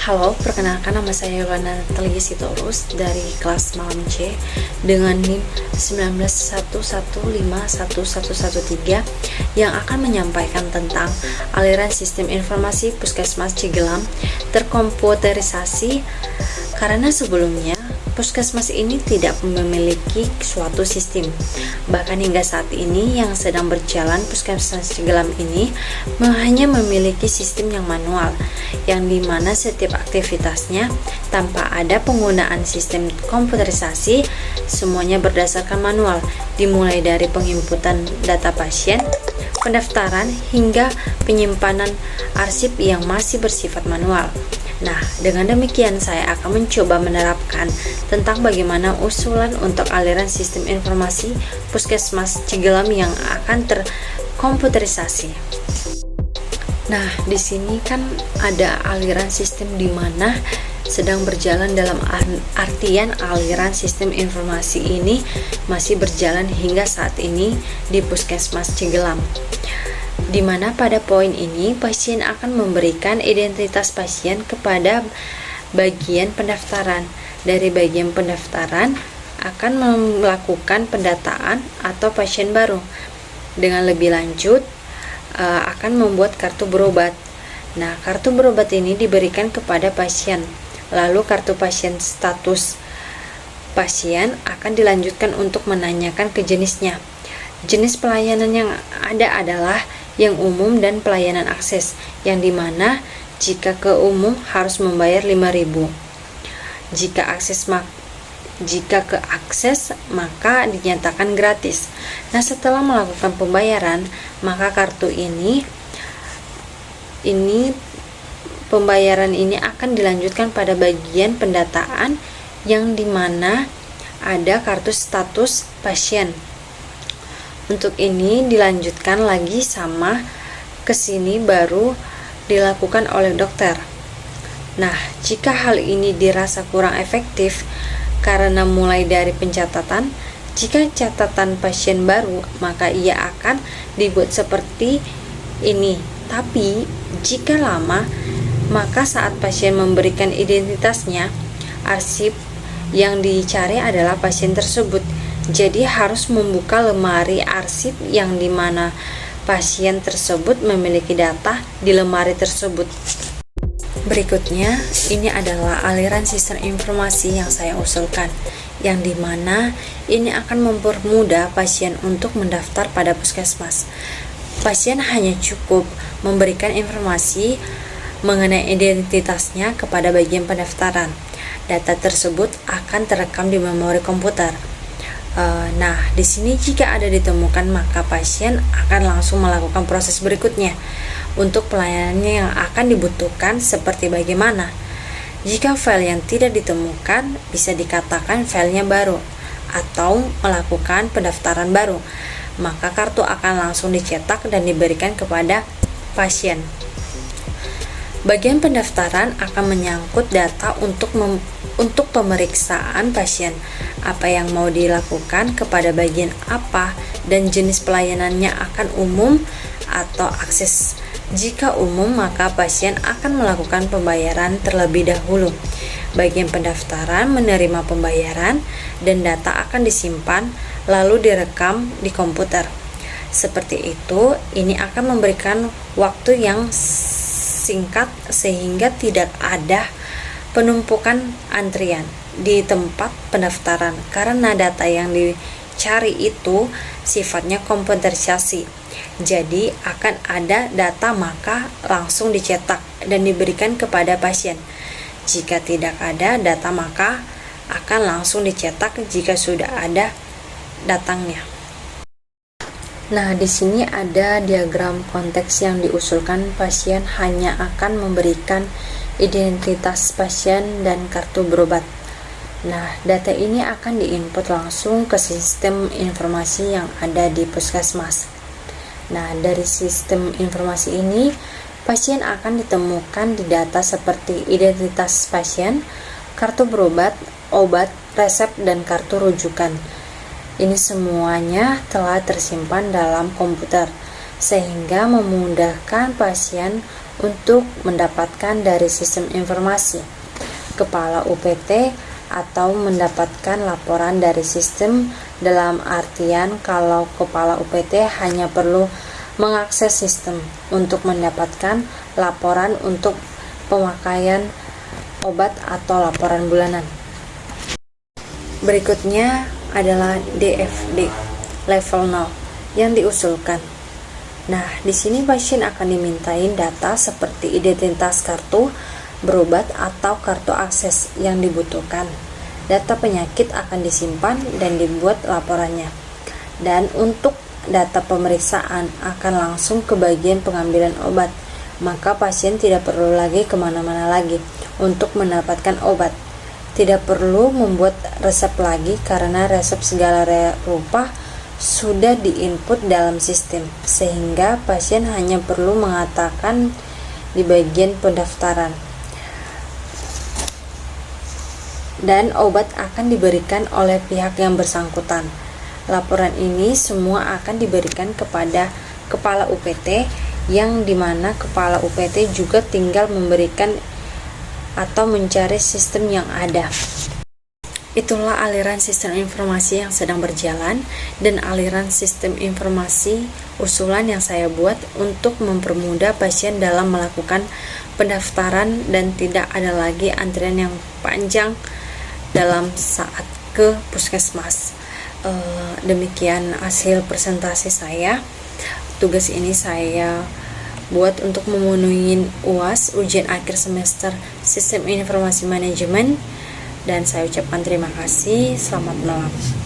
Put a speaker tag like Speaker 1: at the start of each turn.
Speaker 1: Halo, perkenalkan nama saya Yolanda Natalia Sitorus dari kelas malam C dengan NIM 191151113 yang akan menyampaikan tentang aliran sistem informasi Puskesmas Cigelam terkomputerisasi karena sebelumnya Puskesmas ini tidak memiliki suatu sistem. Bahkan hingga saat ini yang sedang berjalan Puskesmas Cigelam ini hanya memiliki sistem yang manual, yang dimana setiap aktivitasnya tanpa ada penggunaan sistem komputerisasi, semuanya berdasarkan manual, dimulai dari penginputan data pasien, pendaftaran, hingga penyimpanan arsip yang masih bersifat manual. Nah, dengan demikian saya akan mencoba menerapkan tentang bagaimana usulan untuk aliran sistem informasi Puskesmas Cigelam yang akan terkomputerisasi. Nah, di sini kan ada aliran sistem di mana sedang berjalan, dalam artian aliran sistem informasi ini masih berjalan hingga saat ini di Puskesmas Cigelam, di mana pada poin ini pasien akan memberikan identitas pasien kepada bagian pendaftaran. Dari bagian pendaftaran akan melakukan pendataan atau pasien baru. Dengan lebih lanjut akan membuat kartu berobat. Nah, kartu berobat ini diberikan kepada pasien. Lalu kartu pasien status pasien akan dilanjutkan untuk menanyakan ke jenisnya. Jenis pelayanan yang ada adalah yang umum dan pelayanan akses, yang dimana jika ke umum harus membayar 5.000. Jika ke akses maka dinyatakan gratis. Nah, setelah melakukan pembayaran, maka kartu ini pembayaran ini akan dilanjutkan pada bagian pendataan, yang dimana ada kartu status pasien. Untuk ini dilanjutkan lagi sama kesini baru dilakukan oleh dokter. Nah, jika hal ini dirasa kurang efektif karena mulai dari pencatatan, jika catatan pasien baru maka ia akan dibuat seperti ini. Tapi jika lama, maka saat pasien memberikan identitasnya, arsip yang dicari adalah pasien tersebut. Jadi harus membuka lemari arsip yang dimana pasien tersebut memiliki data di lemari tersebut. Berikutnya, ini adalah aliran sistem informasi yang saya usulkan, yang dimana ini akan mempermudah pasien untuk mendaftar pada puskesmas. Pasien hanya cukup memberikan informasi mengenai identitasnya kepada bagian pendaftaran. Data tersebut akan terekam di memori komputer. Nah, di sini jika ada ditemukan, maka pasien akan langsung melakukan proses berikutnya untuk pelayanannya yang akan dibutuhkan seperti bagaimana. Jika file yang tidak ditemukan, bisa dikatakan filenya baru atau melakukan pendaftaran baru, maka kartu akan langsung dicetak dan diberikan kepada pasien. Bagian pendaftaran akan menyangkut data untuk pemeriksaan pasien, apa yang mau dilakukan kepada bagian apa, dan jenis pelayanannya akan umum atau akses. Jika umum, maka pasien akan melakukan pembayaran terlebih dahulu. Bagian pendaftaran menerima pembayaran dan data akan disimpan lalu direkam di komputer. Seperti itu, ini akan memberikan waktu yang singkat sehingga tidak ada penumpukan antrian di tempat pendaftaran karena data yang dicari itu sifatnya komputerisasi. Jadi akan ada data maka langsung dicetak dan diberikan kepada pasien. Jika tidak ada data maka akan langsung dicetak jika sudah ada datangnya. Nah, di sini ada diagram konteks yang diusulkan. Pasien hanya akan memberikan identitas pasien dan kartu berobat. Nah, data ini akan diinput langsung ke sistem informasi yang ada di puskesmas. Nah, dari sistem informasi ini, pasien akan ditemukan di data seperti identitas pasien, kartu berobat, obat, resep, dan kartu rujukan. Ini semuanya telah tersimpan dalam komputer, sehingga memudahkan pasien untuk mendapatkan dari sistem informasi kepala UPT atau mendapatkan laporan dari sistem, dalam artian kalau kepala UPT hanya perlu mengakses sistem untuk mendapatkan laporan untuk pemakaian obat atau laporan bulanan. Berikutnya adalah DFD level 0 yang diusulkan. Nah, di sini pasien akan dimintain data seperti identitas kartu berobat atau kartu akses yang dibutuhkan. Data penyakit akan disimpan dan dibuat laporannya. Dan untuk data pemeriksaan akan langsung ke bagian pengambilan obat, maka pasien tidak perlu lagi kemana-mana lagi untuk mendapatkan obat. Tidak perlu membuat resep lagi karena resep segala rupa sudah diinput dalam sistem, sehingga pasien hanya perlu mengatakan di bagian pendaftaran. Dan obat akan diberikan oleh pihak yang bersangkutan. Laporan ini semua akan diberikan kepada kepala UPT, yang dimana kepala UPT juga tinggal memberikan atau mencari sistem yang ada. Itulah aliran sistem informasi yang sedang berjalan dan aliran sistem informasi usulan yang saya buat untuk mempermudah pasien dalam melakukan pendaftaran dan tidak ada lagi antrian yang panjang dalam saat ke puskesmas. Demikian hasil presentasi saya. Tugas ini saya buat untuk memenuhi UAS, ujian akhir semester Sistem Informasi Manajemen, dan saya ucapkan terima kasih. Selamat malam.